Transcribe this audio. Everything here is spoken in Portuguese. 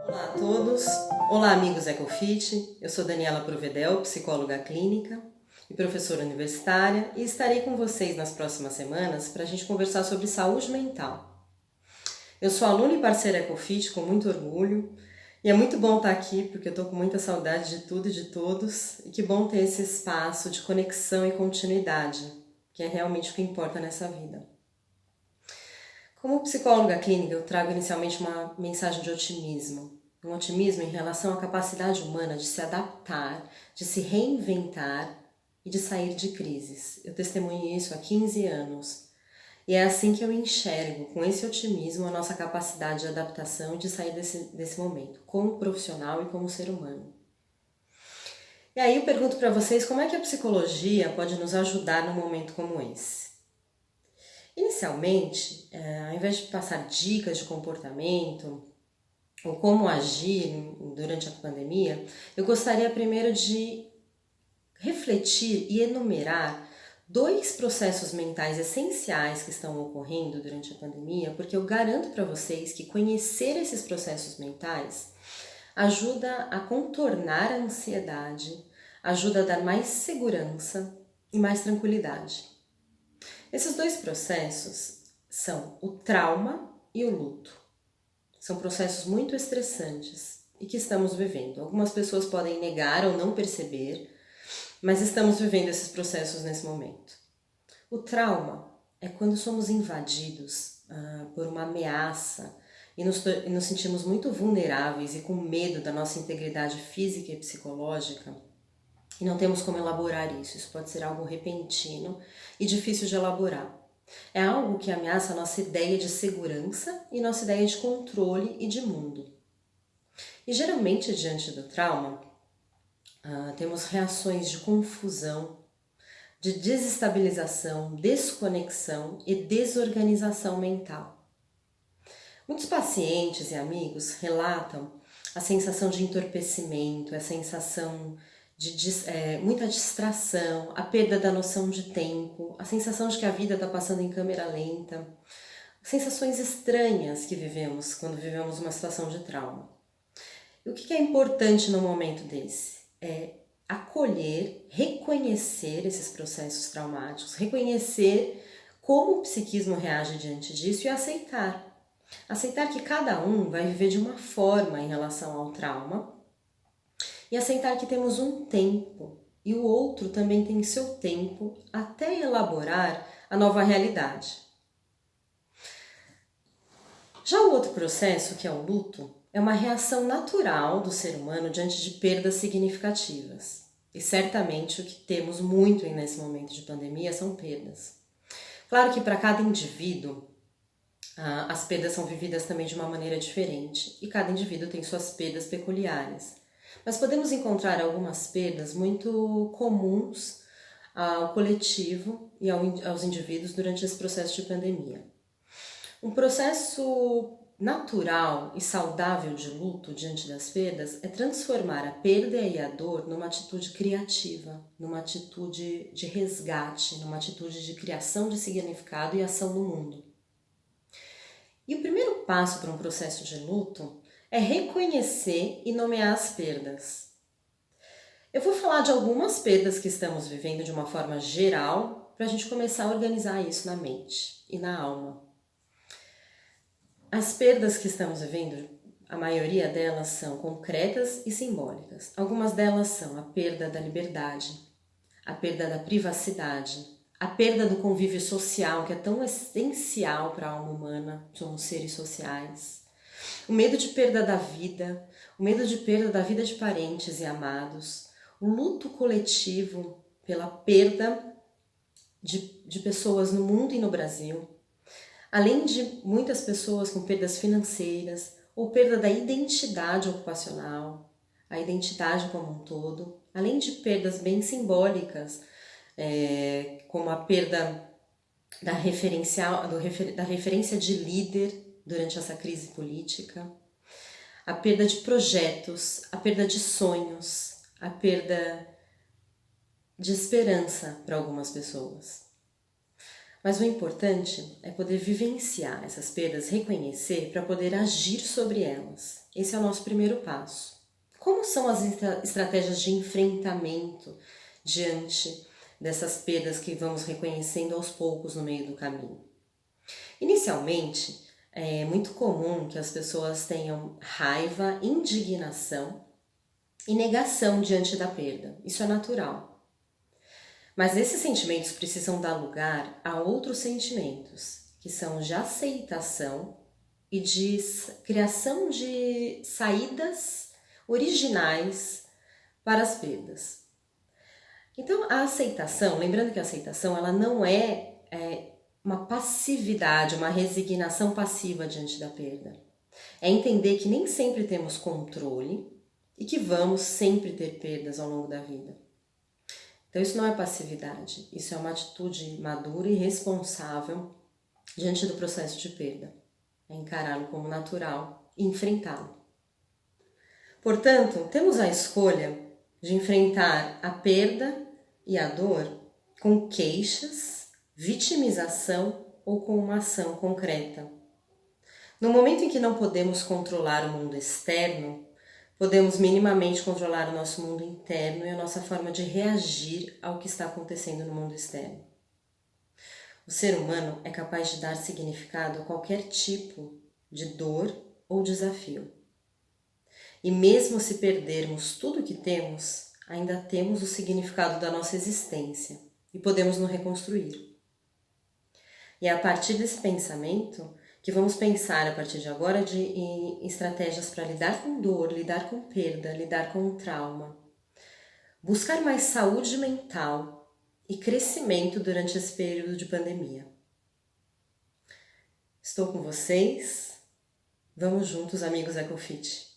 Olá a todos, olá amigos Ecofit, eu sou Daniela Provedel, psicóloga clínica e professora universitária e estarei com vocês nas próximas semanas para a gente conversar sobre saúde mental. Eu sou aluna e parceira Ecofit com muito orgulho e é muito bom estar aqui porque eu estou com muita saudade de tudo e de todos e que bom ter esse espaço de conexão e continuidade, que é realmente o que importa nessa vida. Como psicóloga clínica, eu trago inicialmente uma mensagem de otimismo. Um otimismo em relação à capacidade humana de se adaptar, de se reinventar e de sair de crises. Eu testemunho isso há 15 anos. E é assim que eu enxergo, com esse otimismo, a nossa capacidade de adaptação e de sair desse momento, como profissional e como ser humano. E aí eu pergunto para vocês como é que a psicologia pode nos ajudar num momento como esse. Inicialmente, ao invés de passar dicas de comportamento ou como agir durante a pandemia, eu gostaria primeiro de refletir e enumerar 2 processos mentais essenciais que estão ocorrendo durante a pandemia, porque eu garanto para vocês que conhecer esses processos mentais ajuda a contornar a ansiedade, ajuda a dar mais segurança e mais tranquilidade. Esses 2 processos são o trauma e o luto. São processos muito estressantes e que estamos vivendo. Algumas pessoas podem negar ou não perceber, mas estamos vivendo esses processos nesse momento. O trauma é quando somos invadidos por uma ameaça e nos sentimos muito vulneráveis e com medo da nossa integridade física e psicológica e não temos como elaborar isso. Isso pode ser algo repentino e difícil de elaborar. É algo que ameaça a nossa ideia de segurança e nossa ideia de controle e de mundo. E geralmente, diante do trauma, temos reações de confusão, de desestabilização, desconexão e desorganização mental. Muitos pacientes e amigos relatam a sensação de entorpecimento, a sensação de muita distração, a perda da noção de tempo, a sensação de que a vida está passando em câmera lenta, sensações estranhas que vivemos quando vivemos uma situação de trauma. E o que é importante no momento desse? É acolher, reconhecer esses processos traumáticos, reconhecer como o psiquismo reage diante disso e aceitar. Aceitar que cada um vai viver de uma forma em relação ao trauma e aceitar que temos um tempo e o outro também tem seu tempo até elaborar a nova realidade. Já o outro processo, que é o luto, é uma reação natural do ser humano diante de perdas significativas. E certamente o que temos muito nesse momento de pandemia são perdas. Claro que para cada indivíduo as perdas são vividas também de uma maneira diferente e cada indivíduo tem suas perdas peculiares. Mas podemos encontrar algumas perdas muito comuns ao coletivo e aos indivíduos durante esse processo de pandemia. Um processo natural e saudável de luto diante das perdas é transformar a perda e a dor numa atitude criativa, numa atitude de resgate, numa atitude de criação de significado e ação no mundo. E o primeiro passo para um processo de luto é reconhecer e nomear as perdas. Eu vou falar de algumas perdas que estamos vivendo de uma forma geral para a gente começar a organizar isso na mente e na alma. As perdas que estamos vivendo, a maioria delas são concretas e simbólicas. Algumas delas são a perda da liberdade, a perda da privacidade, a perda do convívio social, que é tão essencial para a alma humana, somos seres sociais. O medo de perda da vida, o medo de perda da vida de parentes e amados, o luto coletivo pela perda de pessoas no mundo e no Brasil, além de muitas pessoas com perdas financeiras ou perda da identidade ocupacional, a identidade como um todo, além de perdas bem simbólicas, como a perda da referência de líder durante essa crise política, a perda de projetos, a perda de sonhos, a perda de esperança para algumas pessoas. Mas o importante é poder vivenciar essas perdas, reconhecer para poder agir sobre elas. Esse é o nosso primeiro passo. Como são as estratégias de enfrentamento diante dessas perdas que vamos reconhecendo aos poucos no meio do caminho? Inicialmente, é muito comum que as pessoas tenham raiva, indignação e negação diante da perda. Isso é natural. Mas esses sentimentos precisam dar lugar a outros sentimentos, que são de aceitação e de criação de saídas originais para as perdas. Então, a aceitação, lembrando que a aceitação ela não é uma passividade, uma resignação passiva diante da perda. É entender que nem sempre temos controle e que vamos sempre ter perdas ao longo da vida. Então isso não é passividade, isso é uma atitude madura e responsável diante do processo de perda. É encará-lo como natural e enfrentá-lo. Portanto, temos a escolha de enfrentar a perda e a dor com queixas, vitimização ou com uma ação concreta. No momento em que não podemos controlar o mundo externo, podemos minimamente controlar o nosso mundo interno e a nossa forma de reagir ao que está acontecendo no mundo externo. O ser humano é capaz de dar significado a qualquer tipo de dor ou desafio. E mesmo se perdermos tudo o que temos, ainda temos o significado da nossa existência e podemos nos reconstruir. E é a partir desse pensamento que vamos pensar a partir de agora em estratégias para lidar com dor, lidar com perda, lidar com o trauma. Buscar mais saúde mental e crescimento durante esse período de pandemia. Estou com vocês. Vamos juntos, amigos EcoFit.